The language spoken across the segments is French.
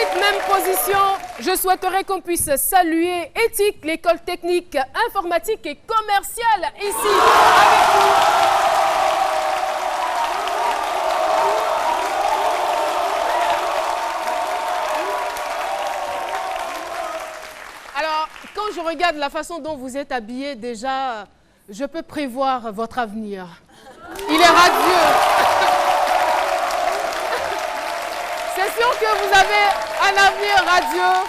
toute même position, je souhaiterais qu'on puisse saluer Éthique, l'école technique informatique et commerciale ici avec nous. Alors, quand je regarde la façon dont vous êtes habillés, déjà, je peux prévoir votre avenir. Il est radieux. C'est sûr que vous avez un avenir radieux.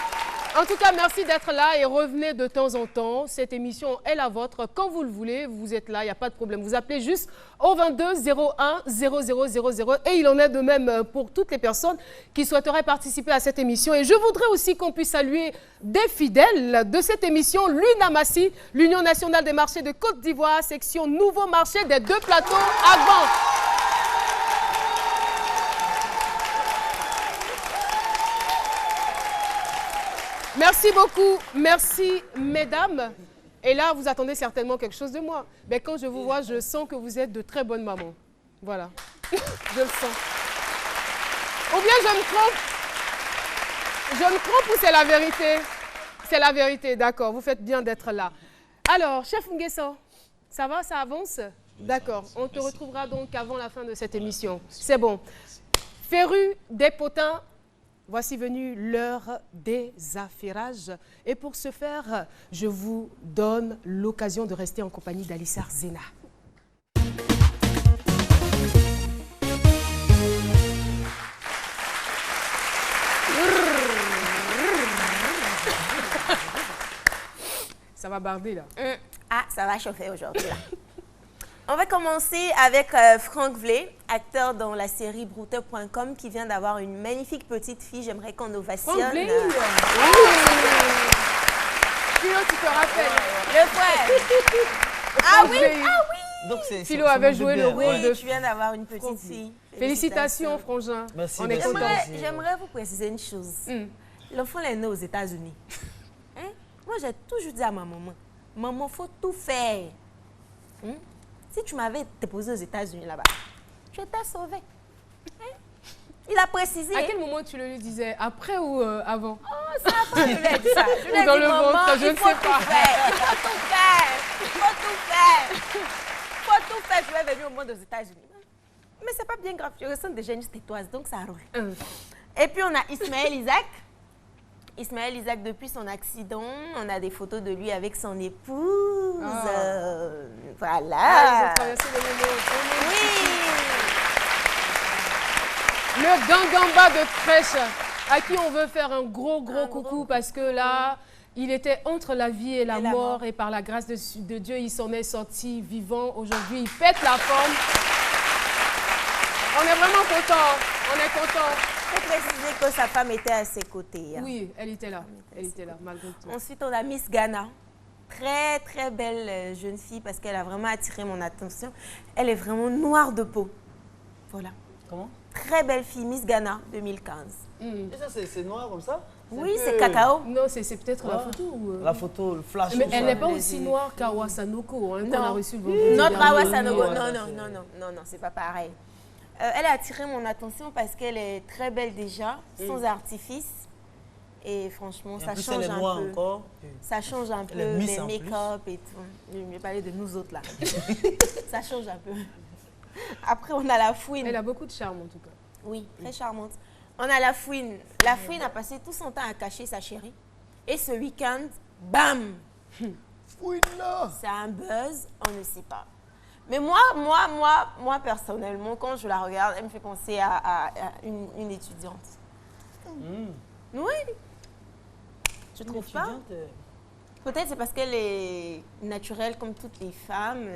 En tout cas, merci d'être là et revenez de temps en temps. Cette émission est la vôtre. Quand vous le voulez, vous êtes là, il n'y a pas de problème. Vous appelez juste au 22 01 0000 et il en est de même pour toutes les personnes qui souhaiteraient participer à cette émission. Et je voudrais aussi qu'on puisse saluer des fidèles de cette émission, l'UNAMASI, l'Union nationale des marchés de Côte d'Ivoire, section Nouveau Marché des deux plateaux à Gand. Merci beaucoup, merci mesdames. Et là, vous attendez certainement quelque chose de moi. Mais quand je vous vois, je sens que vous êtes de très bonnes mamans. Voilà, je le sens. Ou bien je me trompe. Je me trompe ou c'est la vérité? C'est la vérité, d'accord, vous faites bien d'être là. Alors, chef Nguesso, ça va, ça avance? D'accord, on te retrouvera donc avant la fin de cette émission. C'est bon. Féru des potins. Voici venue l'heure des affairages. Et pour ce faire, je vous donne l'occasion de rester en compagnie d'Alissar Zena. Ça va barder là. Ah, ça va chauffer aujourd'hui là. On va commencer avec Franck Vlé, acteur dans la série Brouter.com, qui vient d'avoir une magnifique petite fille. J'aimerais qu'on ovationne. Franck Vlé Philo, tu te rappelles? Le frère. Ah oui, ah oui. Donc Philo avait joué le rôle de... Tu viens d'avoir une petite fille. Félicitations, Frangin. Merci. On est content. J'aimerais vous préciser une chose. L'enfant est né aux États-Unis. Hein? Moi, j'ai toujours dit à ma maman, maman, il faut tout faire. Si tu m'avais déposé aux États-Unis là-bas, je t'ai sauvé. Hein? Il a précisé. À quel moment tu le lui disais? Après ou avant? Oh, c'est après que je lui ai dit ça. Je lui ai Ou dans dit, le maman, ventre, je ne sais pas. Il faut tout faire. Il faut tout faire. Il faut tout faire. Je vais venir au monde aux États-Unis. Mais c'est pas bien grave. Je ressens déjà une tétoise, donc ça roule. Et puis on a Ismaël Isaac. Ismaël Isaac, depuis son accident, on a des photos de lui avec son épouse. Voilà. Ah, ils ont traversé le moment. Oui. Le Gangamba de Trèche, à qui on veut faire un gros coucou parce que là, il était entre la vie et la mort et par la grâce de Dieu, il s'en est sorti vivant. Aujourd'hui, il pète la forme. On est vraiment contents. On est contents. Il faut préciser que sa femme était à ses côtés. Hein. Oui, elle était là. Elle était là, malgré tout. Ensuite, on a Miss Ghana. Très, très belle jeune fille parce qu'elle a vraiment attiré mon attention. Elle est vraiment noire de peau. Voilà. Comment? Très belle fille, Miss Ghana 2015. Et ça, c'est noir comme ça? Oui, c'est cacao. Non, c'est peut-être la photo. Ou La photo, le flash. Mais elle n'est pas aussi noire qu'Awa Sanoko, hein, qu'on a reçu le vendredi Notre dernier. Awa Sanogo, non, c'est pas pareil. Elle a attiré mon attention parce qu'elle est très belle déjà, sans artifice. Et franchement, ça change un peu. Encore. Ça change un peu les make-up et tout. Je vais parler de nous autres là. Ça change un peu. Après, on a la Fouine. Elle a beaucoup de charme en tout cas. Oui, très charmante. On a la Fouine. La Fouine a passé tout son temps à cacher sa chérie. Et ce week-end, bam! Fouine là! C'est un buzz, on ne sait pas. Mais moi, personnellement, quand je la regarde, elle me fait penser à une étudiante. Oui. Je trouve pas. Peut-être c'est parce qu'elle est naturelle comme toutes les femmes.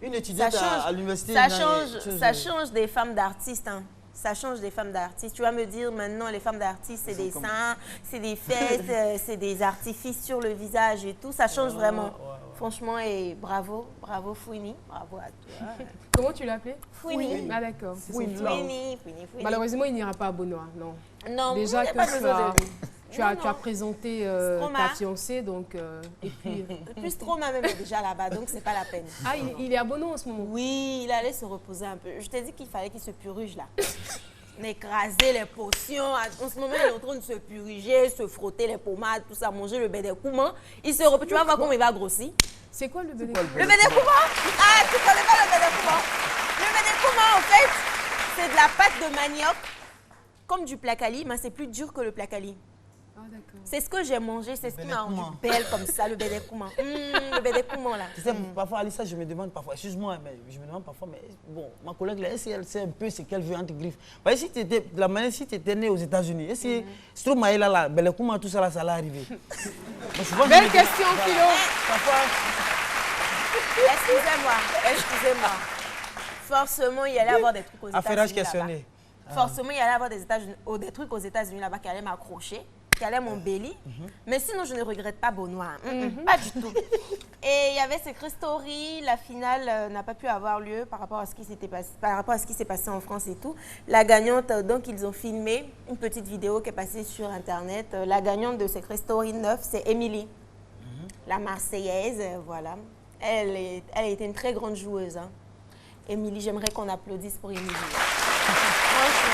Une étudiante à l'université. Ça change des femmes d'artistes. Hein. Ça change des femmes d'artistes. Tu vas me dire maintenant, les femmes d'artistes, c'est des seins, c'est des fesses, c'est des artifices sur le visage et tout. Ça change vraiment. Franchement, et bravo Fouini, bravo à toi. Comment tu l'appelais? Fouini. Ah d'accord, c'est son Fouini. Malheureusement, il n'ira pas à Benoît, non. Non, déjà que pas besoin de lui. tu as présenté ta fiancée, donc et puis. Plus Stroma même est déjà là-bas, donc c'est pas la peine. Ah, il est à Bono en ce moment. Oui, il allait se reposer un peu. Je t'ai dit qu'il fallait qu'il se purge là. écraser les potions. En ce moment, il est en train de se purger, se frotter les pommades, tout ça, manger le bédécouma. Tu vas voir comment il va grossir. C'est quoi le bédécouma? Le bédécouma? Ah, tu connais pas le bédécouma? Le bédécouma, en fait, c'est de la pâte de manioc, comme du placali, mais c'est plus dur que le placali. Ah, d'accord. C'est ce que j'ai mangé, c'est ce qui m'a rendu belle comme ça, le bédécouma. Le bédécouma, là. Tu sais, parfois, Alissa, je me demande parfois, excuse-moi, mais je me demande parfois, mais bon, ma collègue, là, elle sait un peu ce qu'elle veut entre griffes. Parce que si tu étais, de la manière, si tu étais né aux États-Unis, et si Stromae, là, bédécouma, tout ça, là, ça allait arriver. Belle question, Philo. Excusez-moi. Forcément, il y allait avoir des trucs aux États-Unis. Affairage questionné. Forcément, il y allait avoir des trucs aux États-Unis là-bas qui allaient m'accrocher, qui allaient m'embellir. Mais sinon, je ne regrette pas Benoît. Pas du tout. Et il y avait Secret Story. La finale n'a pas pu avoir lieu par rapport à ce qui s'est passé en France et tout. La gagnante, donc, ils ont filmé une petite vidéo qui est passée sur Internet. La gagnante de Secret Story 9, c'est Émilie, la Marseillaise. Voilà. Elle a été une très grande joueuse. Hein. Émilie, j'aimerais qu'on applaudisse pour Émilie. Franchement.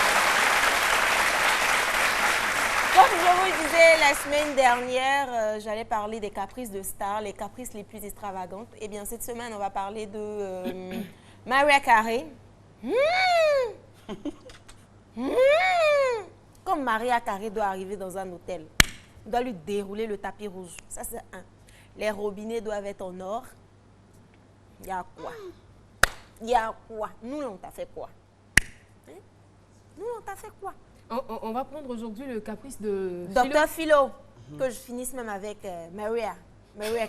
Comme je vous le disais la semaine dernière, j'allais parler des caprices de stars, les caprices les plus extravagantes. Eh bien, cette semaine, on va parler de Mariah Carey. Comme Mariah Carey doit arriver dans un hôtel, on doit lui dérouler le tapis rouge. Ça, c'est un. Les robinets doivent être en or. Il y a quoi? Il y a quoi? Nous, on t'a fait quoi? Hein? Nous, on t'a fait quoi? On va prendre aujourd'hui le caprice de Docteur Philo. Que je finisse même avec Mariah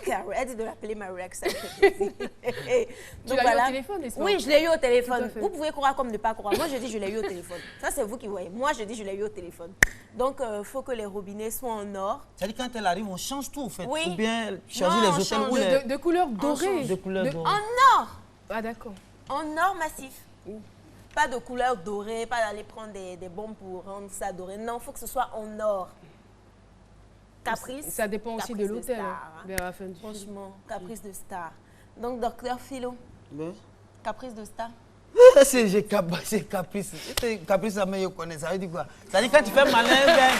Carey. Elle dit de l'appeler Mariah Carey. Tu l'as eu au téléphone, n'est-ce pas? Oui, je l'ai eu au téléphone. Vous pouvez croire comme ne pas croire. Moi, je dis je l'ai eu au téléphone. Ça, c'est vous qui voyez. Moi, je dis je l'ai eu au téléphone. Donc, il faut que les robinets soient en or. C'est-à-dire quand elle arrive, on change tout, en fait. Oui. Ou bien changer les hôtels. Ou les... de couleur dorée. De couleur dorée. En or. Ah, d'accord. En or massif. Pas de couleur dorée, pas d'aller prendre des bombes pour rendre ça doré. Non, il faut que ce soit en or. Caprice. Ça dépend aussi de l'hôtel. Franchement, caprice de star. Donc, docteur Philo. Oui. Caprice de star. C'est caprice. Caprice, ça me connaît. Ça veut dire quoi? Ça veut dire quand tu fais malin, ben...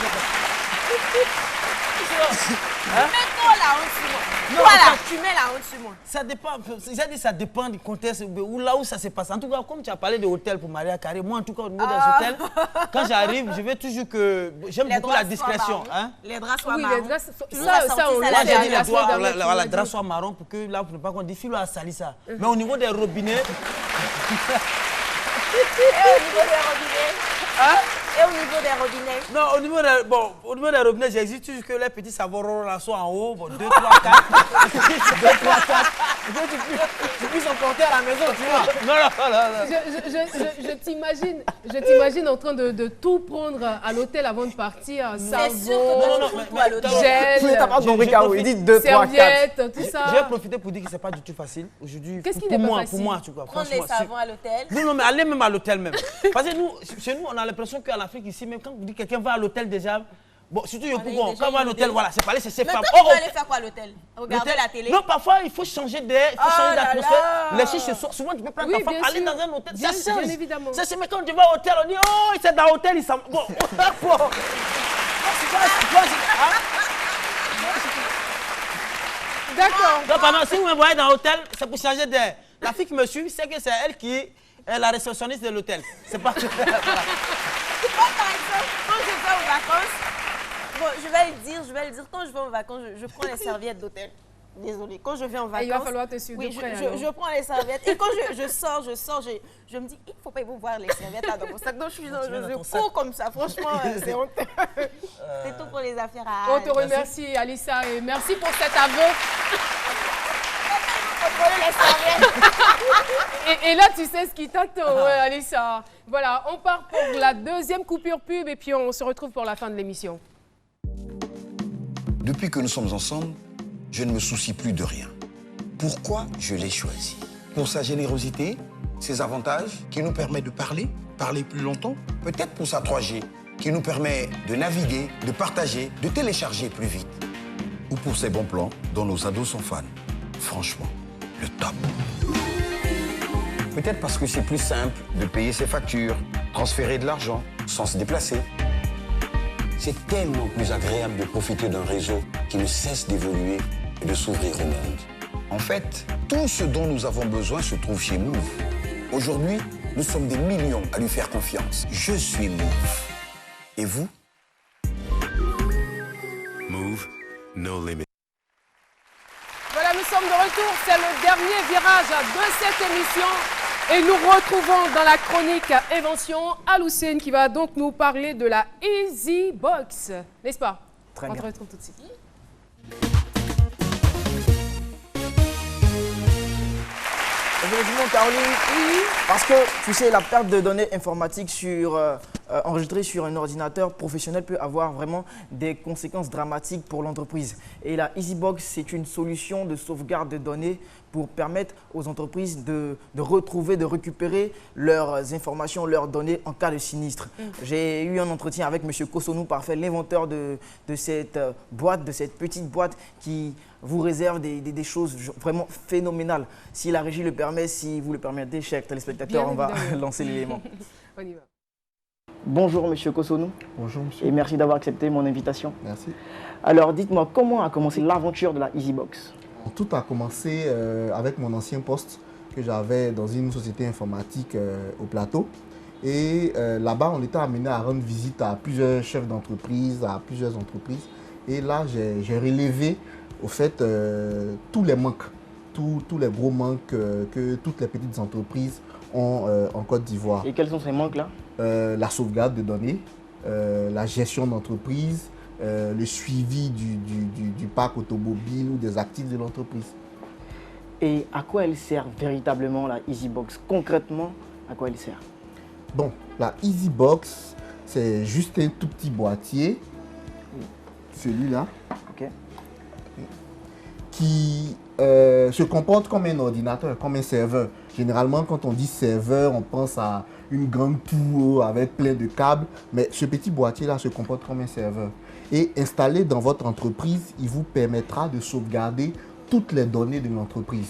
Mets-toi là en dessous moi. Non, Voilà, tu mets là en dessous moi. Ça dépend, j'ai dit ça dépend du contexte ou là où ça se passe. En tout cas, comme tu as parlé de hôtel pour Mariah Carey, moi en tout cas au niveau des hôtels, quand j'arrive, je veux toujours que j'aime beaucoup la discrétion. Hein? Les draps soient Oui, marrons. les draps, ça, on l'a l'a Moi j'ai dit la semaine dernière, les draps soient marrons pour que là, pour ne pas qu'on dise Philo a sali ça. Mais au niveau des robinets. Et au niveau des robinets. Non, au niveau des robinets, j'exige toujours que les petits savoirs là soient en haut, bon, 2, 3, 4. 2, 3, 4. Tu puisses en porter à la maison, tu vois. Non. Je t'imagine en train de tout prendre à l'hôtel avant de partir. Savon, gel, serviette, tout ça. J'ai profité pour dire que c'est pas du tout facile. Aujourd'hui, pour moi, tu vois. Prendre les savons à l'hôtel. Non, mais allez même à l'hôtel même. Parce que nous, chez nous, on a l'impression qu'en Afrique ici, même quand vous dites quelqu'un va à l'hôtel déjà, bon, surtout Yopougon, quand on va à l'hôtel, voilà, c'est pas aller chercher Mais femmes. toi, tu vas aller faire quoi à l'hôtel? Regarder la télé? Non, parfois, il faut changer d'air, il faut changer d'atmosphère. Laisser chez soi. Souvent, tu peux prendre ta femme, bien aller sûr. dans un hôtel, Bien ça sûr, change. bien évidemment. Ça, c'est mais quand tu vas à l'hôtel, on dit, oh, c'est dans l'hôtel, il s'en... Bon, D'accord. donc, pendant, si vous me voyez dans l'hôtel, c'est pour changer d'air. La fille qui me suit, c'est que c'est elle qui est la réceptionniste de l'hôtel. C'est pas... Moi, par exemple, quand je vais aux vacances, bon, je vais le dire, quand je vais en vacances, je prends les serviettes d'hôtel. Désolée, quand je viens en vacances... Et il va falloir te suivre de près, je prends les serviettes. Et quand je sors, je me dis, il ne faut pas voir les serviettes là dans mon sac. Donc, je cours comme ça. Franchement, c'est honteux. C'est tout pour les affaires à... On te remercie, Alissa, et merci pour cet aveu. Et là, tu sais ce qui t'attend, ouais, Alissa. Voilà, on part pour la deuxième coupure pub et puis on se retrouve pour la fin de l'émission. Depuis que nous sommes ensemble, je ne me soucie plus de rien. Pourquoi je l'ai choisi? Pour sa générosité, ses avantages qui nous permettent de parler plus longtemps. Peut-être pour sa 3G qui nous permet de naviguer, de partager, de télécharger plus vite. Ou pour ses bons plans dont nos ados sont fans. Franchement, le top. Peut-être parce que c'est plus simple de payer ses factures, transférer de l'argent sans se déplacer. C'est tellement plus agréable de profiter d'un réseau qui ne cesse d'évoluer et de s'ouvrir au monde. En fait, tout ce dont nous avons besoin se trouve chez Move. Aujourd'hui, nous sommes des millions à lui faire confiance. Je suis Move. Et vous? Move, no limit. Voilà, nous sommes de retour. C'est le dernier virage de cette émission. Et nous retrouvons dans la chronique Invention Aloucène qui va donc nous parler de la Easy Box. N'est-ce pas? Très On bien. se retrouve tout de suite. Effectivement, Caroline, Oui. parce que tu sais, la perte de données informatiques enregistrées sur un ordinateur professionnel peut avoir vraiment des conséquences dramatiques pour l'entreprise. Et la EasyBox, c'est une solution de sauvegarde de données pour permettre aux entreprises de retrouver, de récupérer leurs informations, leurs données en cas de sinistre. J'ai eu un entretien avec M. Kosonou Parfait, l'inventeur de cette boîte, de cette petite boîte qui vous réserve des choses vraiment phénoménales. Si la régie le permet, si vous le permettez, chers téléspectateurs, Bien on va évidemment. lancer l'élément. On y va. Bonjour M. Kosonou Bonjour monsieur. et merci d'avoir accepté mon invitation. Merci. Alors dites-moi, comment a commencé l'aventure de la EasyBox? Tout a commencé avec mon ancien poste que j'avais dans une société informatique au plateau. Et là-bas, on était amené à rendre visite à plusieurs chefs d'entreprise, à plusieurs entreprises. Et là, j'ai relevé au fait tous les manques, tous les gros manques que toutes les petites entreprises ont en Côte d'Ivoire. Et quels sont ces manques-là? La sauvegarde de données, la gestion d'entreprise, le suivi du parc automobile ou des actifs de l'entreprise. Et à quoi elle sert véritablement la EasyBox? Concrètement, à quoi elle sert? Bon, la EasyBox, c'est juste un tout petit boîtier, celui-là, Ok. qui se comporte comme un ordinateur, comme un serveur. Généralement, quand on dit serveur, on pense à une grande tour avec plein de câbles, mais ce petit boîtier-là se comporte comme un serveur. Et installé dans votre entreprise, il vous permettra de sauvegarder toutes les données de l'entreprise.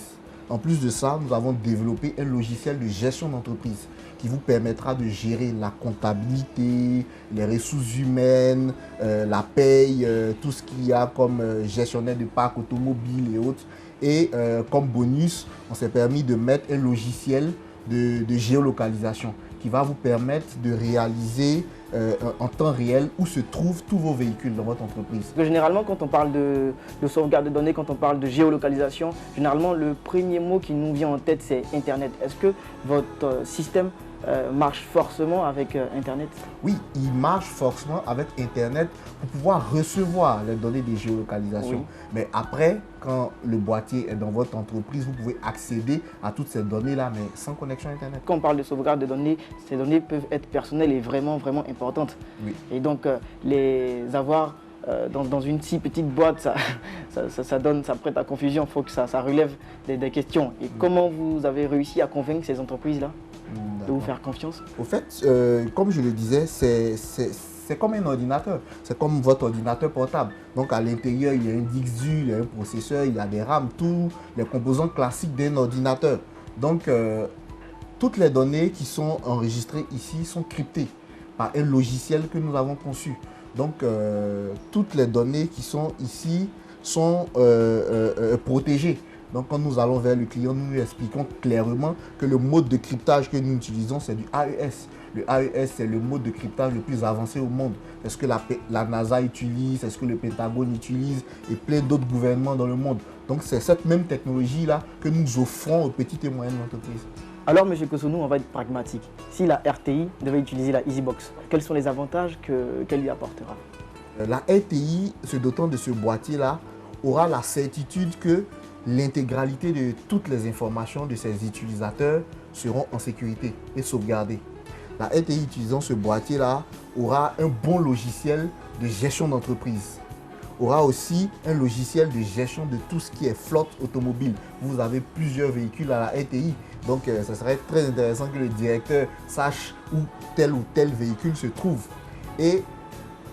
En plus de ça, nous avons développé un logiciel de gestion d'entreprise qui vous permettra de gérer la comptabilité, les ressources humaines, la paye, tout ce qu'il y a comme gestionnaire de parc automobile et autres. Et comme bonus, on s'est permis de mettre un logiciel de géolocalisation qui va vous permettre de réaliser en temps réel où se trouvent tous vos véhicules dans votre entreprise. Parce que généralement, quand on parle de sauvegarde de données, quand on parle de géolocalisation, généralement, le premier mot qui nous vient en tête, c'est Internet. Est-ce que votre système marche forcément avec Internet? Oui, il marche forcément avec Internet pour pouvoir recevoir les données de géolocalisation. Oui. Mais après, quand le boîtier est dans votre entreprise, vous pouvez accéder à toutes ces données-là, mais sans connexion Internet. Quand on parle de sauvegarde de données, ces données peuvent être personnelles et vraiment, vraiment importantes. Oui. Et donc, les avoir dans une si petite boîte, ça prête à confusion. Il faut que ça relève des questions. Et comment vous avez réussi à convaincre ces entreprises-là de vous faire confiance? Au fait, comme je le disais, c'est comme un ordinateur. C'est comme votre ordinateur portable. Donc, à l'intérieur, il y a un disque dur, il y a un processeur, il y a des RAM, tous les composants classiques d'un ordinateur. Donc, toutes les données qui sont enregistrées ici sont cryptées par un logiciel que nous avons conçu. Donc, toutes les données qui sont ici sont protégées. Donc, quand nous allons vers le client, nous lui expliquons clairement que le mode de cryptage que nous utilisons, c'est du AES. Le AES, c'est le mode de cryptage le plus avancé au monde. C'est ce que la NASA utilise, c'est ce que le Pentagone utilise et plein d'autres gouvernements dans le monde. Donc, c'est cette même technologie-là que nous offrons aux petites et moyennes entreprises. Alors, M. Kosonou, on va être pragmatique. Si la RTI devait utiliser la EasyBox, quels sont les avantages qu'elle lui apportera? La RTI, se dotant de ce boîtier-là, aura la certitude que l'intégralité de toutes les informations de ses utilisateurs seront en sécurité et sauvegardées. La RTI utilisant ce boîtier-là aura un bon logiciel de gestion d'entreprise. Aura aussi un logiciel de gestion de tout ce qui est flotte automobile. Vous avez plusieurs véhicules à la RTI, donc ça serait très intéressant que le directeur sache où tel ou tel véhicule se trouve. Et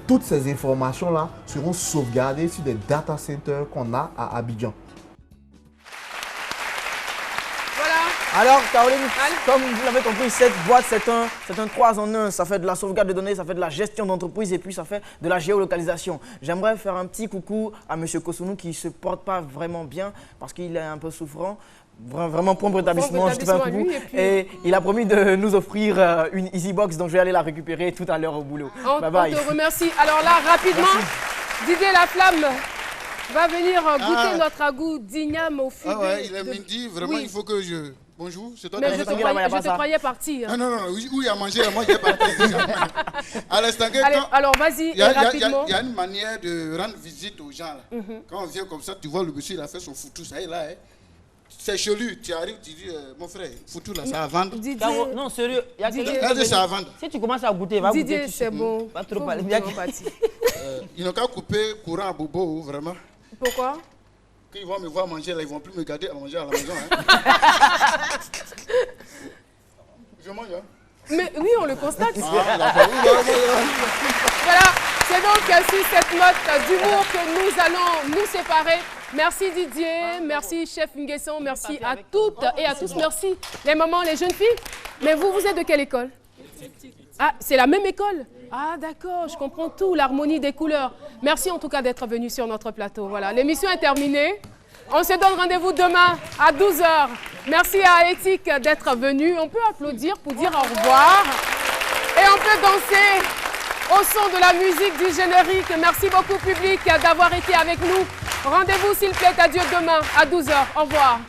toutes ces informations-là seront sauvegardées sur des data centers qu'on a à Abidjan. Voilà. Alors, Caroline, comme vous l'avez compris, cette boîte, c'est un 3 en 1. Ça fait de la sauvegarde de données, ça fait de la gestion d'entreprise et puis ça fait de la géolocalisation. J'aimerais faire un petit coucou à M. Kosunu qui ne se porte pas vraiment bien parce qu'il est un peu souffrant. Vraiment prompt établissement, je te fais un coucou. Et il a promis de nous offrir une Easybox, donc je vais aller la récupérer tout à l'heure au boulot. Bye bye. On te remercie. Alors là, rapidement, Didier Laflamme va venir goûter notre ragoût d'igname au fil. Ah ouais, il est midi, vraiment, il faut que je... Bonjour, c'est toi. Mais je te croyais parti. Hein. Ah non, où il y a mangé, moi il est parti. À l'instant alors vas-y, rapidement. Il y a une manière de rendre visite aux gens. Là. Quand on vient comme ça, tu vois le monsieur, il a fait son foutu, ça est là. Hein. C'est chelu, tu arrives, tu dis, mon frère, foutu là, ça à vendre. Didier, non, sérieux, il y a quelqu'un ça à vendre. Si tu commences à goûter, va Didier, goûter. c'est bon. Pas trop parler. Ils n'ont qu'à couper courant à Bobo, vraiment. Pourquoi? Quand ils vont me voir manger, là, ils ne vont plus me garder à manger à la maison. Hein. Je mange, hein. Mais oui, on le constate. Voilà, c'est donc sur cette note d'humour que nous allons nous séparer. Merci Didier, merci chef Nguesson, merci à toutes et à tous. Merci les mamans, les jeunes filles. Mais vous êtes de quelle école? Ah, c'est la même école? Ah d'accord, je comprends tout, l'harmonie des couleurs. Merci en tout cas d'être venu sur notre plateau. Voilà, l'émission est terminée. On se donne rendez-vous demain à 12 h. Merci à Éthique d'être venu. On peut applaudir pour dire au revoir. Et on peut danser au son de la musique du générique. Merci beaucoup public d'avoir été avec nous. Rendez-vous s'il plaît à Dieu demain à 12 h. Au revoir.